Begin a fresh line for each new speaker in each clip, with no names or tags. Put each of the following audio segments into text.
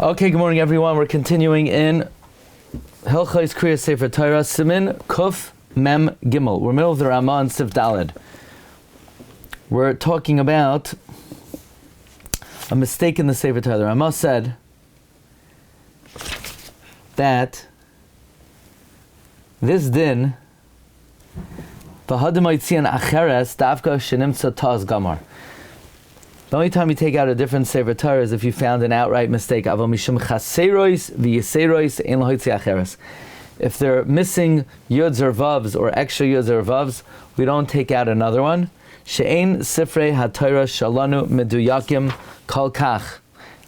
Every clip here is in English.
Okay, good morning everyone. We're continuing in Hilchos Kriya Sefer Torah, Siman Kuf Mem Gimel. We're middle of the Ramah and Sif Daled. We're talking about a mistake in the Sefer Torah. The Ramah said that this din V'hadim Oitzian Acheres Davka Shenimtza Taz Gamar. The only time you take out a different Sefer Torah is if you found an outright mistake. If they're missing yuds or vavs or extra yuds or vavs, we don't take out another one. She'ein sifrei haTorah shalanu meduyakim kol kach.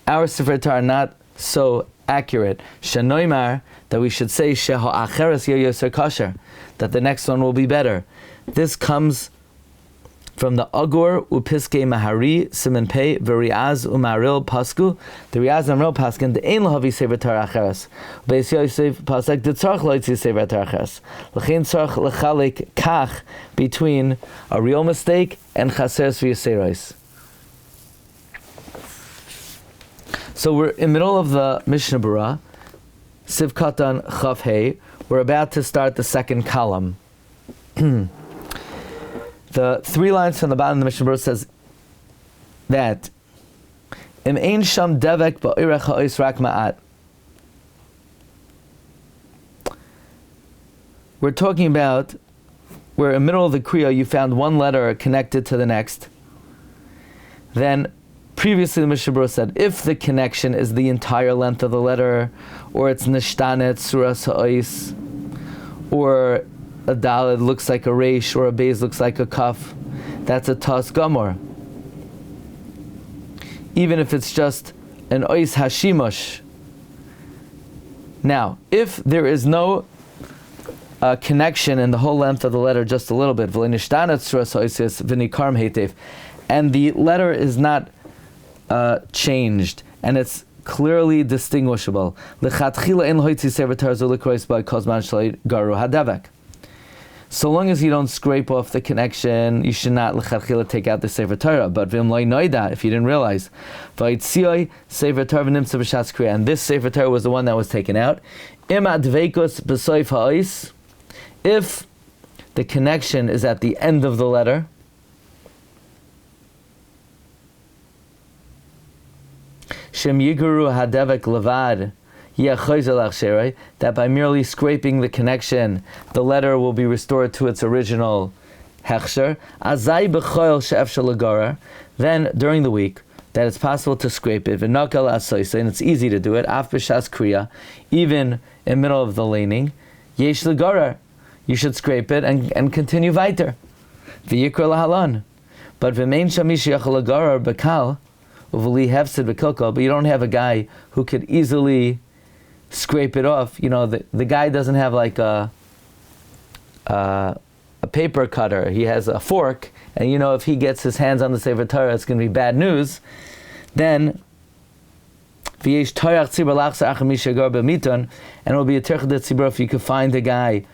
Our Sefer Torah are not so accurate. Shenoimar, that we should say sheha acheres yoyoser kasher, that the next one will be better. This comes from the Agur Upiske Mahari Siman Pei Veriaz Umaril Pasku. The Riaz and Maril Paskin the Ein Lahavi Sefer Torah Acheres. Beis Yosef Pasek the Tzarch Loitzi Sefer Torah Acheres. L'chein Tzarch L'chalik Kach between a real mistake and Chaseres V'Yiseros. So we're in the middle of the Mishna Berura, Siv Katan Chav Hei. We're about to start the second column. The 3 lines from the bottom of the Mishnah Berurah says that Im ein sham devek ba'irech ha'ois rak ma'at. We're talking about where in the middle of the Kriya you found one letter connected to the next. Then previously the Mishnah Berurah said if the connection is the entire length of the letter, or it's nishtanet suras ha'ois, or a daled looks like a reish, or a beis looks like a kaf, that's a tas gamor. Even if it's just an ois hashimush. Now, if there is no connection in the whole length of the letter, just a little bit, and the letter is not changed, and it's clearly distinguishable. So long as you don't scrape off the connection, you should not l'chadchila take out the Sefer Torah. But v'im lo noida, if you didn't realize, v'yitziyoi Sefer Torah v'nimtza b'shas kriya, and this Sefer Torah was the one that was taken out. Im adveikus b'soif ha'ois, if the connection is at the end of the letter, shem yiguru hadevek levad, that by merely scraping the connection, the letter will be restored to its original hechsher. Then during the week, that it's possible to scrape it, and it's easy to do it, even in the middle of the laning. You should scrape it and continue weiter. But you don't have a guy who could easily scrape it off. You know, the guy doesn't have like a paper cutter. He has a fork, and you know, if he gets his hands on the Sefer Torah, it's going to be bad news. Then and it will be a terchad tzibur if you could find a guy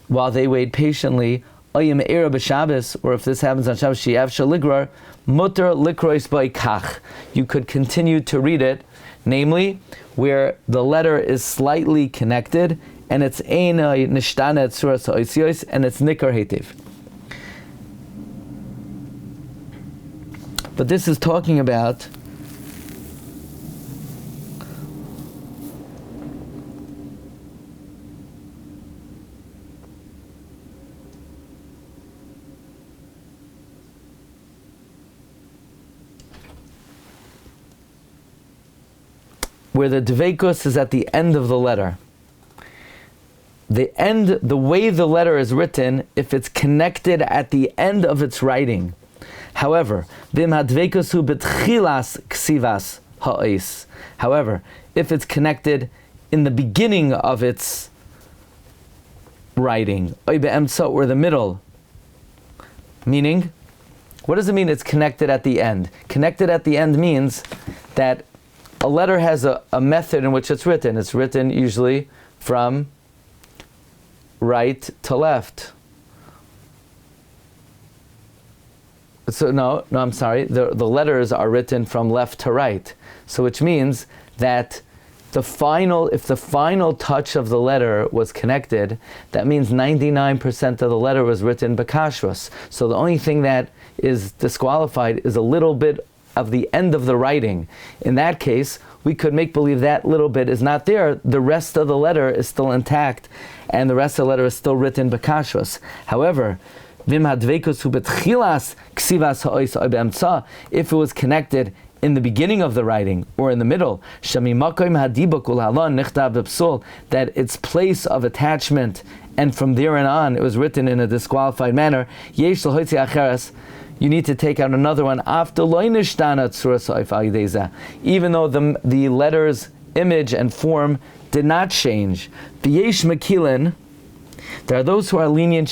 while they wait patiently, or if this happens on Shabbos, you could continue to read it, namely where the letter is slightly connected and it's ein nishtanet suras ha'oisios and it's nikar hetiv. But this is talking about where the dveikus is at the end of the letter. The way the letter is written, if it's connected at the end of its writing. However, however, if it's connected in the beginning of its writing, or the middle, meaning, what does it mean it's connected at the end? Connected at the end means that a letter has a method in which it's written. It's written usually from right to left. So I'm sorry. The letters are written from left to right. So which means that the final touch of the letter was connected, that means 99% of the letter was written bakashrus. So the only thing that is disqualified is a little bit of the end of the writing. In that case, we could make believe that little bit is not there. The rest of the letter is still intact, and the rest of the letter is still written bakashrus. However, if it was connected in the beginning of the writing or in the middle, that its place of attachment, and from there on it was written in a disqualified manner, you need to take out another one, even though the letter's image and form did not change. There are those who are lenient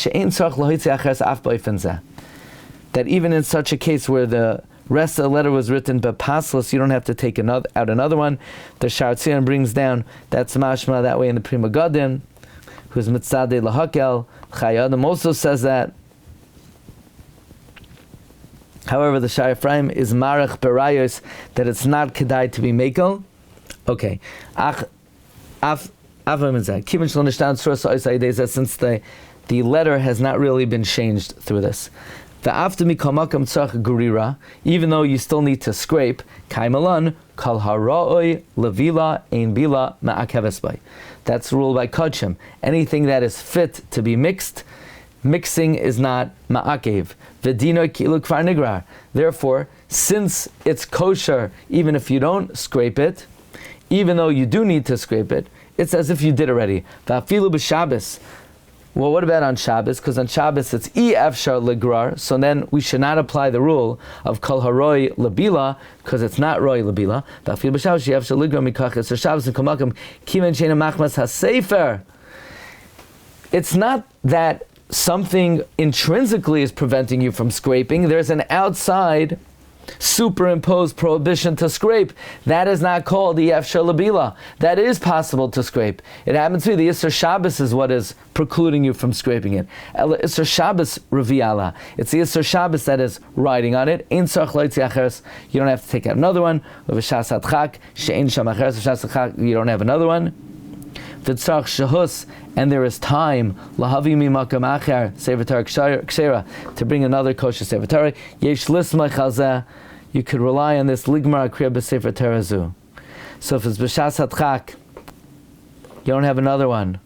that even in such a case where the rest of the letter was written bepaslas, you don't have to take out another one. The Shartzian brings down that's mashma that way in the Pri Megadim, who's mitzadeh lahakel. Chayadim also says that. However, the Shai Ephraim is marach berayos that it's not kedai to be mekel. Okay, since the letter has not really been changed through this. Even though you still need to scrape, that's ruled by Kodshim. Anything that is fit to be mixed, mixing is not ma'akev. Therefore, since it's kosher, even if you don't scrape it, even though you do need to scrape it, it's as if you did already. Va'afilu b'Shabbos. Well, what about on Shabbos? Because on Shabbos it's efshar legrar, so then we should not apply the rule of kol haroi labila, because it's not roi labila. Va'afilu b'Shabbos efshar legrar mikach. So Shabbos and komakim kimen sheina machmas hasefer. It's not that something intrinsically is preventing you from scraping. There's an outside superimposed prohibition to scrape. That is not called the efshar labila. That is possible to scrape. It happens to be the Isser Shabbos is what is precluding you from scraping it. Isser Shabbos reviala. It's the Isser Shabbos that is riding on it. You don't have to take out another one. You don't have another one. And there is time to bring another kosher Sefer Torah. You could rely on this ligmar akriya b'Sefer Torah zu. So if it's b'shas hatchak, you don't have another one.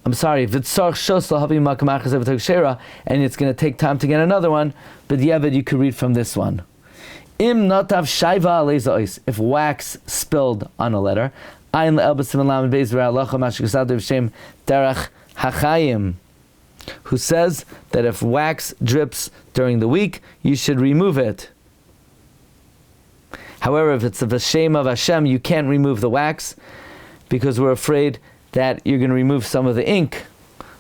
I'm sorry, and it's going to take time to get another one, but you could read from this one. If wax spilled on a letter, who says that if wax drips during the week, you should remove it. However, if it's a v'shem of Hashem, you can't remove the wax because we're afraid that you're going to remove some of the ink.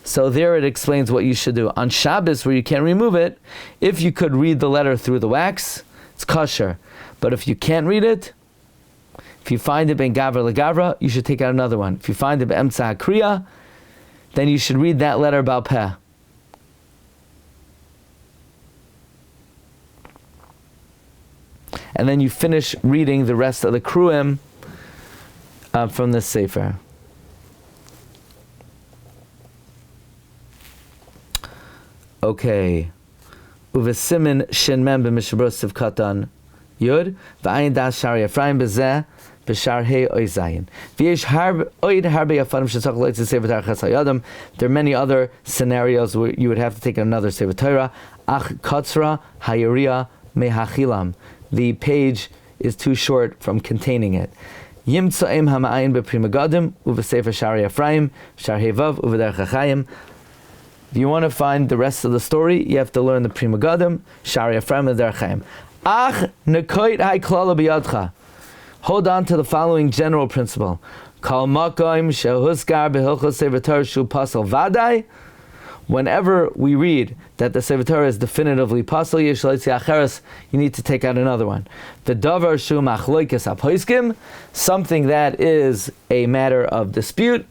So there it explains what you should do. On Shabbos, where you can't remove it, if you could read the letter through the wax, it's kosher. But if you can't read it, if you find it ben gavra legavra, you should take out another one. If you find it be'emtza hakriya, then you should read that letter bal peh. And then you finish reading the rest of the kruim from the Sefer. Okay. Uve Siman shin mem b'mishabros sivkatan yud v'ayin das shari Ephraim b'zeh b'shar hei oy zayin. V'yesh oyd harbe yafanim shetzach loitz Sefer Torah ches hayadam. There are many other scenarios where you would have to take another Sefer Torah. Ach katzra hayariya mehachilam. The page is too short from containing it. Yimtzaim hama'ayin b'Pri Megadim u'v'Sefer Shari Ephraim Shar Hevav u'v'Derech HaChaim. If you want to find the rest of the story, you have to learn the Pri Megadim, Shari Ephraim and Derech HaChaim. Ach nekoit hay klala b'yadcha. Hold on to the following general principle. Kol makom shehuskar b'hilchos Sefer Torah shu pasal vaday. Whenever we read that the Sefer Torah is definitively pasal, you need to take out another one. The davar shu machloikes haposkim, something that is a matter of dispute,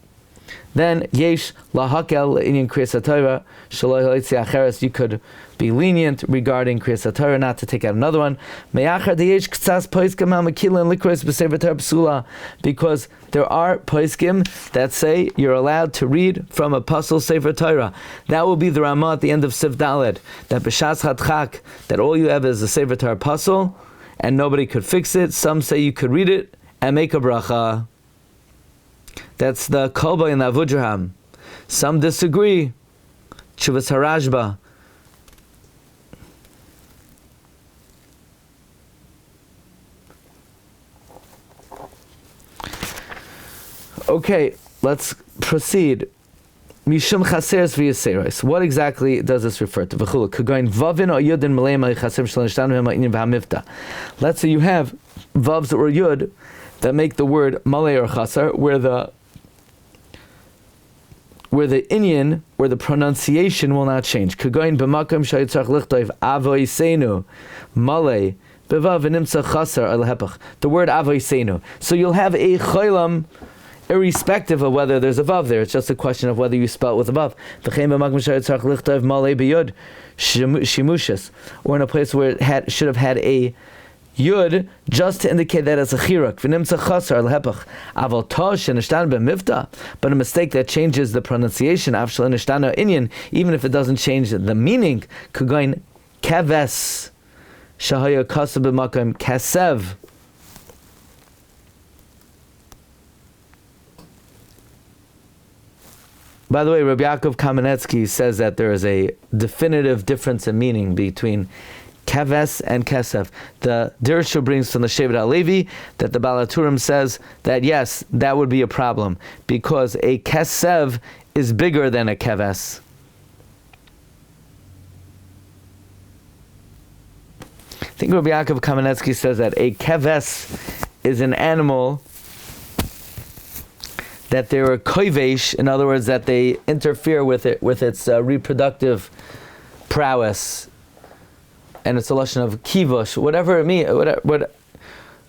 Then yesh lahakel inyan kriyas Torah shelo yitzi acheres. You could be lenient regarding kriyas Torah, not to take out another one. Me'achar deyesh ktsas poiskim ha'mekilin likros b'sefer Torah psula, because there are poiskim that say you're allowed to read from a puzzle Sefer Torah. That will be the Ramah at the end of Sif Daled, that b'shas hadchak, that all you have is a Sefer Torah puzzle, and nobody could fix it. Some say you could read it and make a bracha. That's the Kolba in the Avudraham. Some disagree. Chuvas Harashba. Okay, let's proceed. Mishum chaseres v'yaseres. What exactly does this refer to? V'chulu. K'goyin vavin o yudin maleim ha'chaser sh'lo nishtanu ha'ma inyan v'hamivta. Let's say you have vavs or yud that make the word malay or chaser, where the inyan, where the pronunciation will not change. K'goyin b'makam shayitzach lichtoiv avoisenu malay b'vav v'nimtza chaser al hepach. The word avoisenu. So you'll have a chaylam irrespective of whether there's a vav there. It's just a question of whether you spell it with a vav. Or in a place where it should have had a yud, just to indicate that it's a chiruk. But a mistake that changes the pronunciation, even if it doesn't change the meaning, keves shahaya kasav b'makam kasev. By the way, Rabbi Yaakov Kamenetsky says that there is a definitive difference in meaning between keves and kesef. The Dirshu brings from the Shevet HaLevi that the Balaturim says that yes, that would be a problem, because a kesev is bigger than a keves. I think Rabbi Yaakov Kamenetsky says that a keves is an animal that they are koivesh, in other words, that they interfere with it, with its reproductive prowess, and it's a lashon of kivush, whatever it means.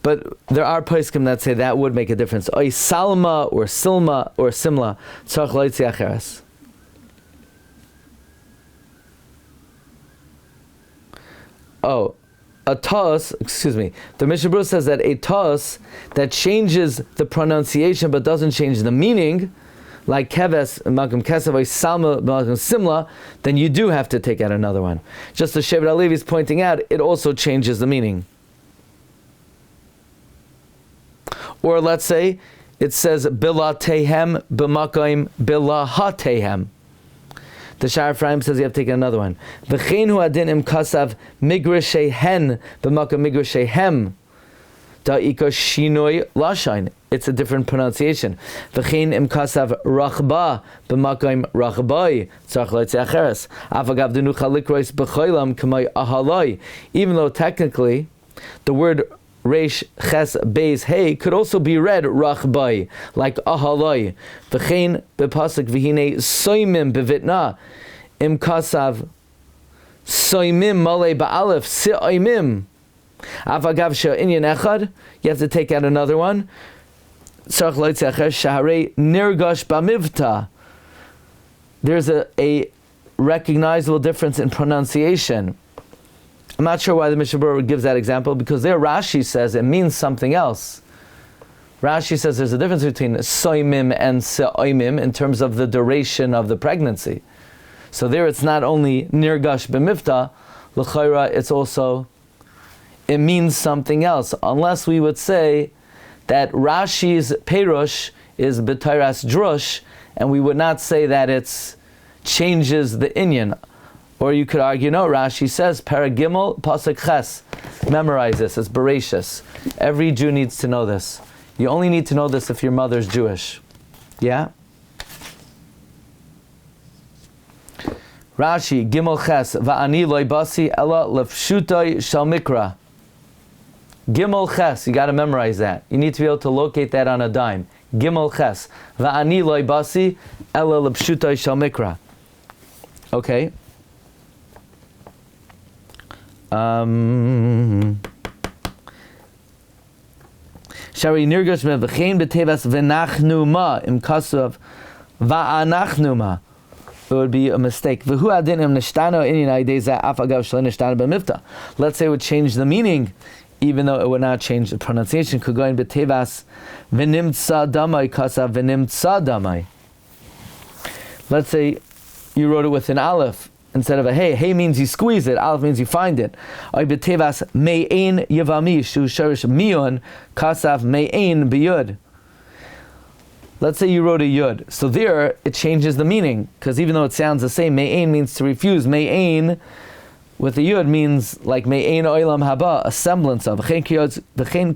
But there are poskim that say that would make a difference. Oy salma or silma or simla tzarich loitzi acheres. Oh. A tos, the Mishnah Berurah says that a tos that changes the pronunciation but doesn't change the meaning, like keves, malkum kesev, salma, malkum simla, then you do have to take out another one. Just as Shevet HaLevi is pointing out, it also changes the meaning. Or let's say it says bilatehem b'makom bilahatehem. The Shar Ephraim says you have to take another one. V'chein hu adin im kasav migrashehen b'makam migrashehem da'ika shinoi lashain. It's a different pronunciation. V'chein im kasav rachba b'makam rachbai tzarich loitzi acheres. Avagav denucha likrois b'choilam k'may ahaloi. Even though technically the word Reish Ches Beis Hey could also be read Rachbai, like Ahaloi. V'chein bepasuk v'hinei soimim bevitna im kasav soimim malei ba'alef si'oimim. Avagav she'inyan echad, you have to take out another one. Tzarich loitzi acheres shaharei nirgash b'mivta. There's a recognizable difference in pronunciation. I'm not sure why the Mishnah Berurah gives that example, because there Rashi says it means something else. Rashi says there's a difference between soimim and se'oimim in terms of the duration of the pregnancy. So there it's not only nirgash b'mifta, l'chayra it means something else, unless we would say that Rashi's perush is b'tairas drush, and we would not say that it changes the inyan. Or you could argue, no, Rashi says, Paragimel Pasuk Ches. Memorize this, it's Bereshis. Every Jew needs to know this. You only need to know this if your mother's Jewish. Yeah? Rashi, Gimel Ches, Va'ani loy basi ela lefshutoi shal mikra. Gimel Ches, you got to memorize that. You need to be able to locate that on a dime. Gimel Ches, Va'ani loy basi ela lefshutoi shal mikra. Okay. Shari nirgash me v'chein b'tevas v'nachnu ma im kasav Va'anachnu ma. It would be a mistake. Let's say it would change the meaning, even though it would not change the pronunciation. Could go in betevas v'nimtza damai kasav v'nimtza damai. Let's say you wrote it with an aleph instead of a hey. Hey means you squeeze it. Aleph means you find it. Oy betevas me'ein yavami shu sharish mion kasav me'ein biyud. Let's say you wrote a yud. So there, it changes the meaning. Because even though it sounds the same, me'ein means to refuse. Me'ein, with the yud, means like me'ein oilam haba, a semblance of. V'chein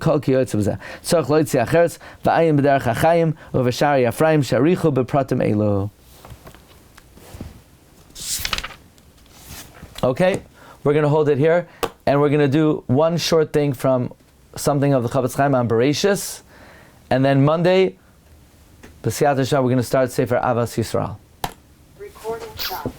kol kiyotz v'zeh. Tzorch loitzi acheres, v'ayim b'derech hachayim, u'v'shari Yafraim, sharichu b'pratim elu. Okay, we're going to hold it here. And we're going to do one short thing from something of the Chavetz Chaim on Bereshis. And then Monday, B'siyat Hashem, we're going to start Sefer Avas Yisrael.
Recording stop.